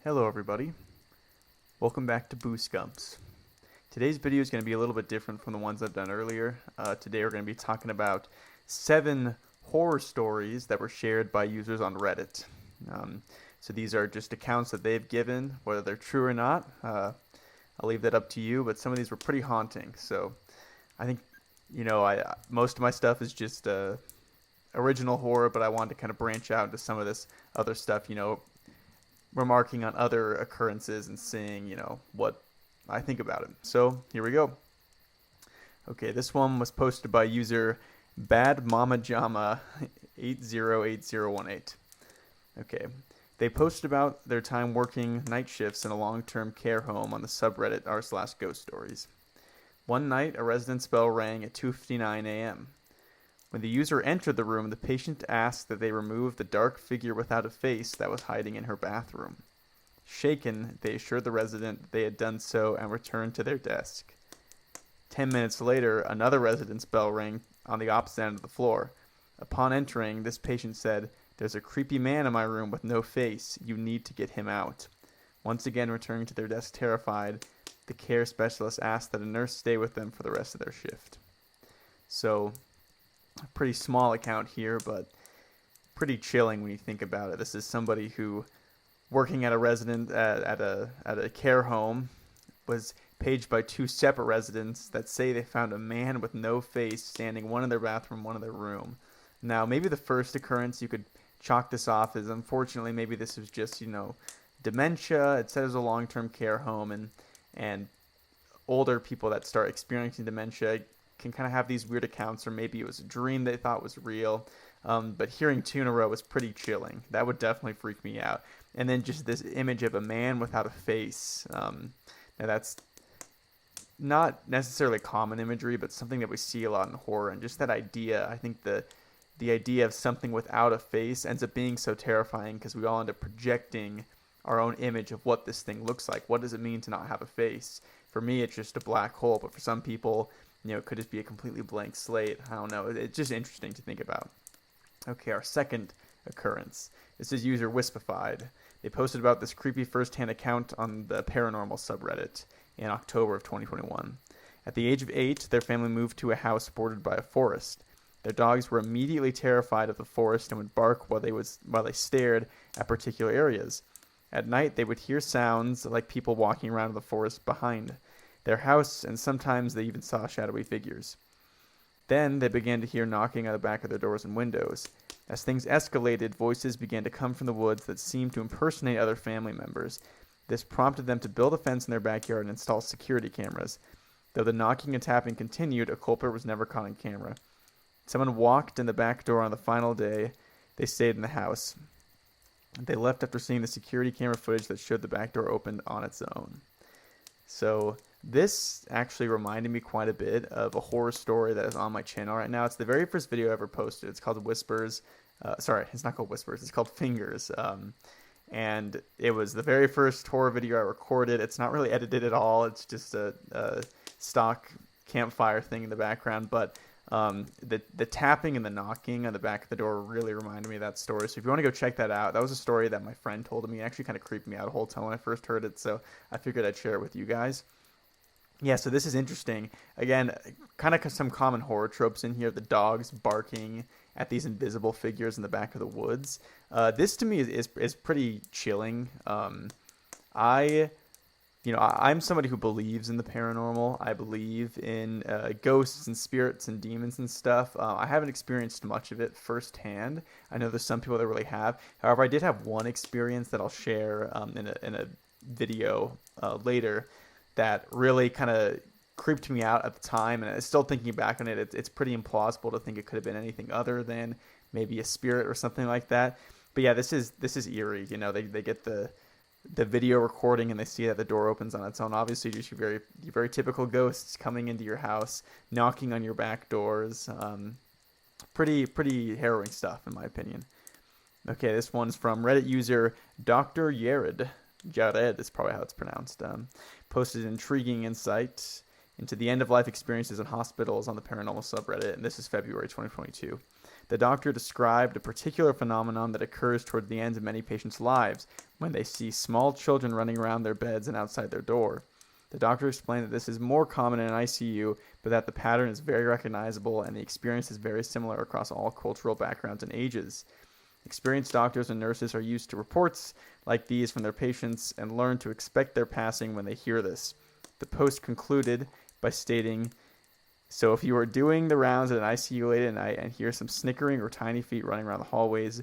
Hello everybody, welcome back to Boo Scumps. Today's video is going to be a little bit different from the ones I've done earlier. Today we're going to be talking about 7 horror stories that were shared by users on Reddit. So these are just accounts that they've given, whether they're true or not. I'll leave that up to you, but some of these were pretty haunting. So I think, most of my stuff is just original horror, but I wanted to kind of branch out into some of this other stuff, remarking on other occurrences and seeing, what I think about it. So here we go. Okay, this one was posted by user badmamajama 808018. Okay, they posted about their time working night shifts in a long-term care home on the subreddit r/ghost stories. One night, a resident's bell rang at 2:59 a.m. When the user entered the room, the patient asked that they remove the dark figure without a face that was hiding in her bathroom. Shaken, they assured the resident that they had done so and returned to their desk. 10 minutes later, another resident's bell rang on the opposite end of the floor. Upon entering, this patient said, "There's a creepy man in my room with no face. You need to get him out." Once again returning to their desk terrified, the care specialist asked that a nurse stay with them for the rest of their shift. So, a pretty small account here, but pretty chilling when you think about it. This is somebody who, working at a care home, was paged by 2 separate residents that say they found a man with no face standing, one in their bathroom, one in their room. Now, maybe the first occurrence you could chalk this off as, unfortunately, maybe this was just, dementia. It said it was a long-term care home, and older people that start experiencing dementia can kind of have these weird accounts, or maybe it was a dream they thought was real. But hearing 2 in a row was pretty chilling. That would definitely freak me out. And then just this image of a man without a face. Now that's not necessarily common imagery, but something that we see a lot in horror. And just that idea, I think the idea of something without a face ends up being so terrifying because we all end up projecting our own image of what this thing looks like. What does it mean to not have a face? For me, it's just a black hole, but for some people, it could just be a completely blank slate. I don't know. It's just interesting to think about. Okay, our second occurrence. This is user Wispified. They posted about this creepy first-hand account on the paranormal subreddit in October of 2021. At the age of 8, their family moved to a house bordered by a forest. Their dogs were immediately terrified of the forest and would bark while they stared at particular areas. At night, they would hear sounds like people walking around in the forest behind their house, and sometimes they even saw shadowy figures. Then they began to hear knocking on the back of their doors and windows. As things escalated, voices began to come from the woods that seemed to impersonate other family members. This prompted them to build a fence in their backyard and install security cameras. Though the knocking and tapping continued, a culprit was never caught on camera. Someone walked in the back door on the final day they stayed in the house. They left after seeing the security camera footage that showed the back door opened on its own. So this actually reminded me quite a bit of a horror story that is on my channel right now. It's the very first video I ever posted. It's called Whispers. Sorry, it's not called Whispers. It's called Fingers. And it was the very first horror video I recorded. It's not really edited at all. It's just a stock campfire thing in the background. But the tapping and the knocking on the back of the door really reminded me of that story. So if you want to go check that out, that was a story that my friend told me. It actually kind of creeped me out the whole time when I first heard it. So I figured I'd share it with you guys. Yeah, so this is interesting. Again, kind of some common horror tropes in here. The dogs barking at these invisible figures in the back of the woods. This to me is pretty chilling. I'm somebody who believes in the paranormal. I believe in ghosts and spirits and demons and stuff. I haven't experienced much of it firsthand. I know there's some people that really have. However, I did have one experience that I'll share in a video later that really kind of creeped me out at the time. And still thinking back on it, it's pretty implausible to think it could have been anything other than maybe a spirit or something like that. But yeah, this is eerie. They get the video recording and they see that the door opens on its own. Obviously, just your very typical ghosts coming into your house, knocking on your back doors. Pretty harrowing stuff, in my opinion. Okay, this one's from Reddit user Dr. Jared. Jared is probably how it's pronounced. Posted an intriguing insight into the end-of-life experiences in hospitals on the paranormal subreddit, and this is February 2022. The doctor described a particular phenomenon that occurs toward the end of many patients' lives when they see small children running around their beds and outside their door. The doctor explained that this is more common in an ICU, but that the pattern is very recognizable and the experience is very similar across all cultural backgrounds and ages. Experienced doctors and nurses are used to reports like these from their patients and learn to expect their passing when they hear this. The post concluded by stating, "So if you are doing the rounds at an ICU late at night and hear some snickering or tiny feet running around the hallways,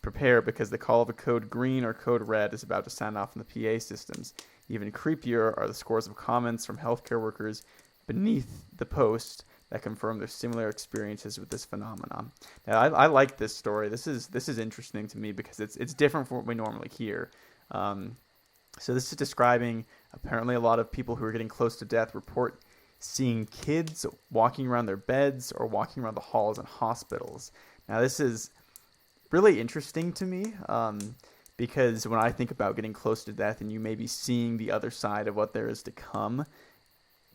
prepare because the call of a code green or code red is about to sound off in the PA systems." Even creepier are the scores of comments from healthcare workers beneath the post that confirm their similar experiences with this phenomenon. Now, I like this story. This is interesting to me because it's different from what we normally hear. So this is describing apparently a lot of people who are getting close to death report seeing kids walking around their beds or walking around the halls in hospitals. Now, this is really interesting to me. Because when I think about getting close to death and you may be seeing the other side of what there is to come,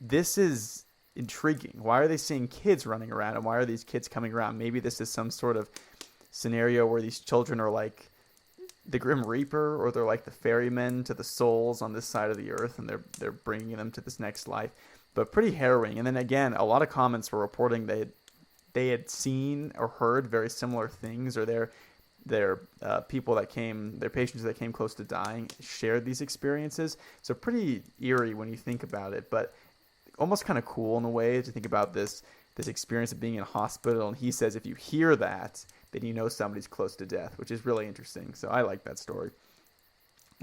this is intriguing. Why are they seeing kids running around, and why are these kids coming around? Maybe this is some sort of scenario where these children are like the Grim Reaper, or they're like the ferrymen to the souls on this side of the earth, and they're bringing them to this next life. But pretty harrowing. And then again, a lot of comments were reporting they had seen or heard very similar things, or their patients that came close to dying shared these experiences. So pretty eerie when you think about it, but almost kind of cool in a way to think about this experience of being in a hospital. And he says if you hear that, then you know somebody's close to death, which is really interesting. So I like that story.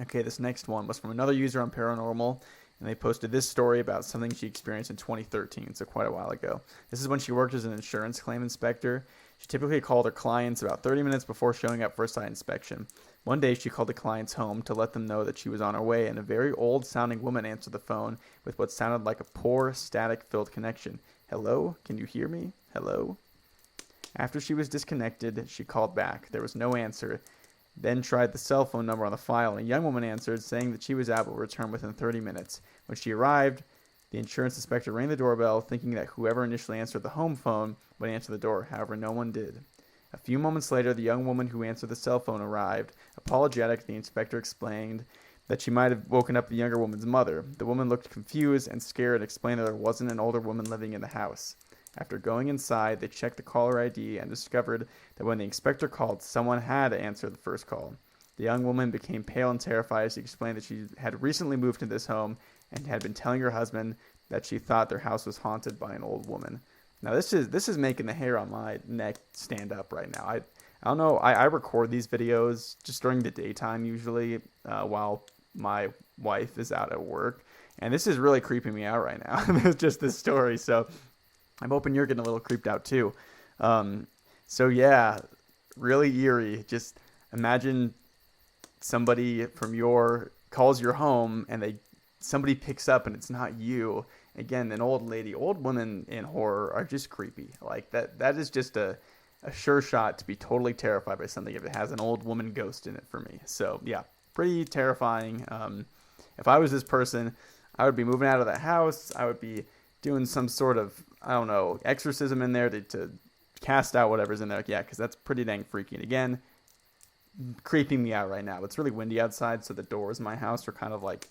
Okay, this next one was from another user on Paranormal, and they posted this story about something she experienced in 2013, so quite a while ago. This is when she worked as an insurance claim inspector. She typically called her clients about 30 minutes before showing up for a site inspection. One day, she called the clients home to let them know that she was on her way, and a very old-sounding woman answered the phone with what sounded like a poor, static-filled connection. "Hello? Can you hear me? Hello?" After she was disconnected, she called back. There was no answer. Then tried the cell phone number on the file, and a young woman answered, saying that she was out but would return within 30 minutes. When she arrived, the insurance inspector rang the doorbell, thinking that whoever initially answered the home phone would answer the door. However, no one did. A few moments later, the young woman who answered the cell phone arrived. Apologetic, the inspector explained that she might have woken up the younger woman's mother. The woman looked confused and scared and explained that there wasn't an older woman living in the house. After going inside, they checked the caller ID and discovered that when the inspector called, someone had answered the first call. The young woman became pale and terrified as she explained that she had recently moved to this home and had been telling her husband that she thought their house was haunted by an old woman. Now, this is making the hair on my neck stand up right now. I don't know. I record these videos just during the daytime usually while my wife is out at work. And this is really creeping me out right now. It's just this story. So I'm hoping you're getting a little creeped out too. So yeah, really eerie. Just imagine somebody from calls your home and somebody picks up and it's not you. Again, old women in horror are just creepy. Like that is just a sure shot to be totally terrified by something if it has an old woman ghost in it for me. So yeah, pretty terrifying. If I was this person, I would be moving out of the house. I would be doing some sort of, I don't know, exorcism in there to cast out whatever's in there. Yeah, because that's pretty dang freaky. And again, creeping me out right now. It's really windy outside, so the doors in my house are kind of like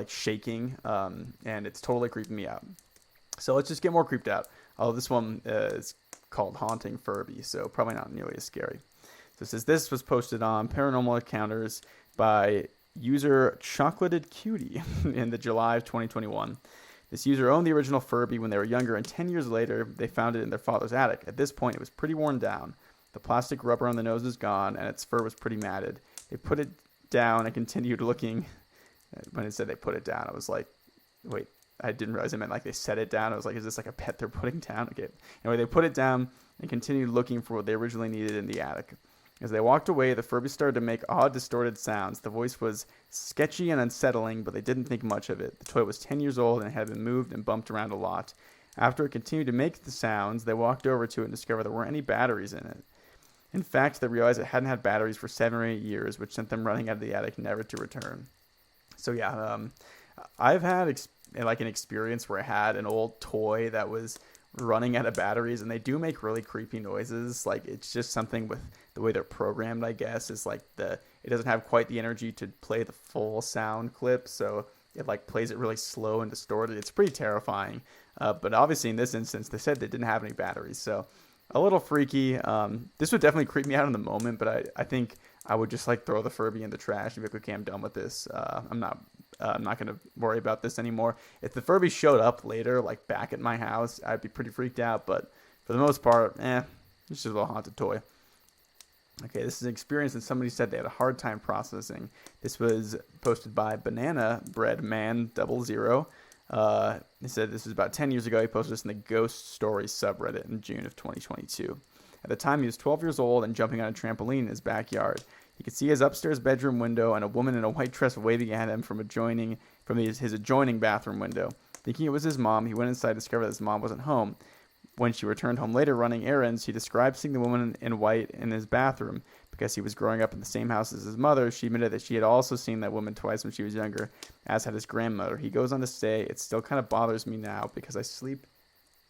shaking, and it's totally creeping me out. So let's just get more creeped out. Oh, this one is called Haunting Furby, so probably not nearly as scary. So it says this was posted on Paranormal Encounters by user Chocolated Cutie in the July of 2021. This user owned the original Furby when they were younger, and 10 years later, they found it in their father's attic. At this point, it was pretty worn down. The plastic rubber on the nose was gone, and its fur was pretty matted. They put it down and continued looking. When it said they put it down, I was like, wait, I didn't realize it meant like they set it down. I was like, is this like a pet they're putting down? Okay. Anyway, they put it down and continued looking for what they originally needed in the attic. As they walked away, the Furby started to make odd, distorted sounds. The voice was sketchy and unsettling, but they didn't think much of it. The toy was 10 years old and had been moved and bumped around a lot. After it continued to make the sounds, they walked over to it and discovered there weren't any batteries in it. In fact, they realized it hadn't had batteries for 7 or 8 years, which sent them running out of the attic, never to return. So yeah, I've had like an experience where I had an old toy that was running out of batteries, and they do make really creepy noises. Like, it's just something with the way they're programmed, I guess, is like it doesn't have quite the energy to play the full sound clip, so it like plays it really slow and distorted. It's pretty terrifying. But obviously in this instance, they said they didn't have any batteries, so a little freaky. This would definitely creep me out in the moment, but I think I would just like throw the Furby in the trash and be like, okay, I'm done with this. I'm not gonna worry about this anymore. If the Furby showed up later, like back at my house, I'd be pretty freaked out. But for the most part, it's just a little haunted toy. Okay, this is an experience that somebody said they had a hard time processing. This was posted by Banana Bread Man 00. He said this was about 10 years ago. He posted this in the Ghost Stories subreddit in June of 2022. At the time, he was 12 years old and jumping on a trampoline in his backyard. He could see his upstairs bedroom window and a woman in a white dress waving at him from his adjoining bathroom window. Thinking it was his mom, he went inside and discovered that his mom wasn't home. When she returned home later running errands, he described seeing the woman in white in his bathroom. Because he was growing up in the same house as his mother, she admitted that she had also seen that woman twice when she was younger, as had his grandmother. He goes on to say, it still kind of bothers me now because I sleep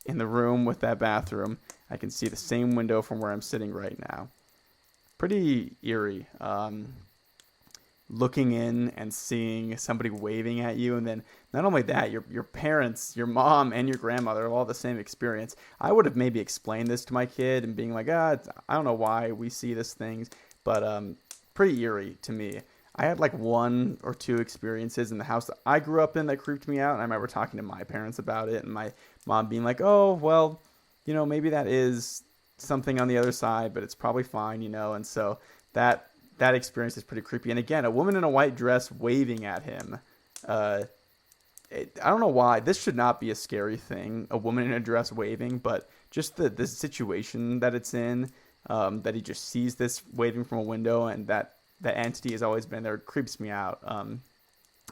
in the room with that bathroom. I can see the same window from where I'm sitting right now. Pretty eerie. Looking in and seeing somebody waving at you, and then not only that, your parents, your mom and your grandmother have all the same experience. I would have maybe explained this to my kid and being like, I don't know why we see these things, but pretty eerie to me. I had like one or two experiences in the house that I grew up in that creeped me out, and I remember talking to my parents about it, and my mom being like, oh, well, maybe that is something on the other side, but it's probably fine, and so that experience is pretty creepy. And again, a woman in a white dress waving at him. I don't know why. This should not be a scary thing, a woman in a dress waving, but just the situation that it's in, that he just sees this waving from a window, and that entity has always been there, creeps me out.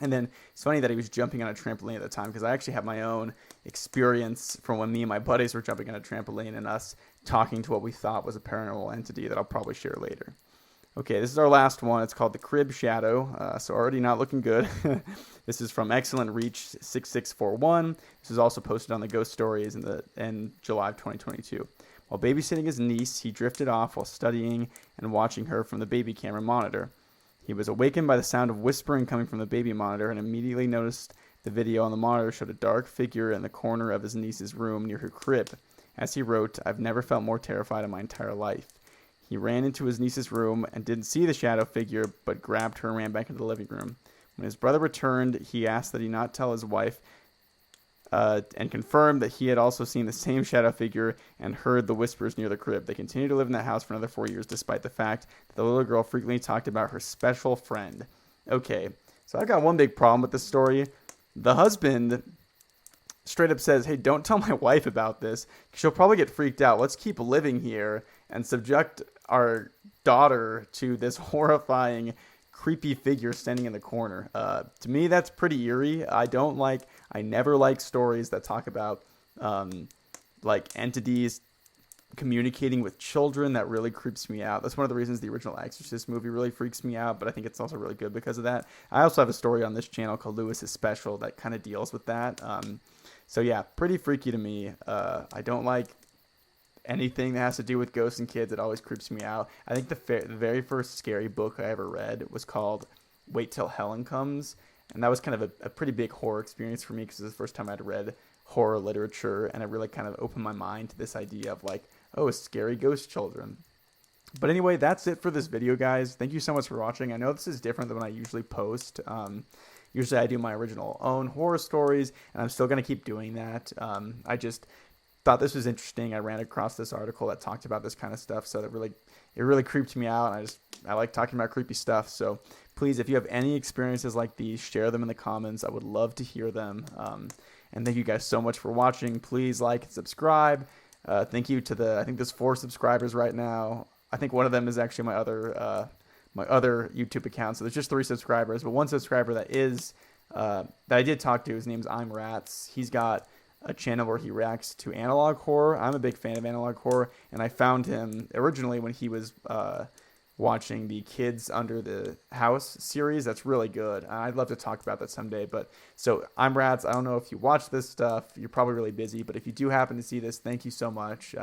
And then it's funny that he was jumping on a trampoline at the time, because I actually have my own experience from when me and my buddies were jumping on a trampoline and us talking to what we thought was a paranormal entity that I'll probably share later. Okay, this is our last one. It's called the Crib Shadow, so already not looking good. This is from Excellent Reach 6641. This is also posted on the Ghost Stories in July of 2022. While babysitting his niece, he drifted off while studying and watching her from the baby camera monitor. He was awakened by the sound of whispering coming from the baby monitor and immediately noticed the video on the monitor showed a dark figure in the corner of his niece's room near her crib. As he wrote, "I've never felt more terrified in my entire life." He ran into his niece's room and didn't see the shadow figure, but grabbed her and ran back into the living room. When his brother returned, he asked that he not tell his wife, and confirmed that he had also seen the same shadow figure and heard the whispers near the crib. They continued to live in that house for another 4 years, despite the fact that the little girl frequently talked about her special friend. Okay, so I've got one big problem with this story. The husband straight up says, hey, don't tell my wife about this. She'll probably get freaked out. Let's keep living here and subject our daughter to this horrifying, creepy figure standing in the corner. To me, that's pretty eerie. I never like stories that talk about like entities communicating with children. That really creeps me out. That's one of the reasons the original Exorcist movie really freaks me out, but I think it's also really good because of that. I also have a story on this channel called Lewis's Special that kind of deals with that. So yeah, pretty freaky to me. I don't like anything that has to do with ghosts and kids. It always creeps me out. I think the very first scary book I ever read was called Wait Till Helen Comes, and that was kind of a pretty big horror experience for me because it was the first time I'd read horror literature, and it really kind of opened my mind to this idea of like, oh, scary ghost children. But anyway, that's it for this video, guys. Thank you so much for watching. I know this is different than when I usually post. Usually I do my original own horror stories, and I'm still going to keep doing that. I just thought this was interesting. I ran across this article that talked about this kind of stuff, so it really creeped me out. And I like talking about creepy stuff. So please, if you have any experiences like these, share them in the comments. I would love to hear them. And thank you guys so much for watching. Please like and subscribe. Thank you to I think there's 4 subscribers right now. I think one of them is actually my other YouTube account. So there's just 3 subscribers, but one subscriber that I did talk to, his name's I'm Rats. He's got a channel where he reacts to analog horror. I'm a big fan of analog horror, and I found him originally when he was watching the Kids Under the House series. That's really good. I'd love to talk about that someday. But so I'm Rats. I don't know if you watch this stuff. You're probably really busy, but if you do happen to see this, thank you so much.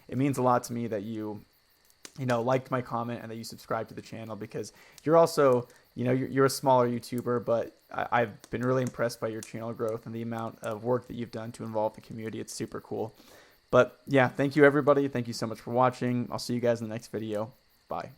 It means a lot to me that you know, liked my comment and that you subscribe to the channel, because you're also, you know, you're a smaller YouTuber, but I've been really impressed by your channel growth and the amount of work that you've done to involve the community. It's super cool. But yeah, thank you everybody. Thank you so much for watching. I'll see you guys in the next video. Bye.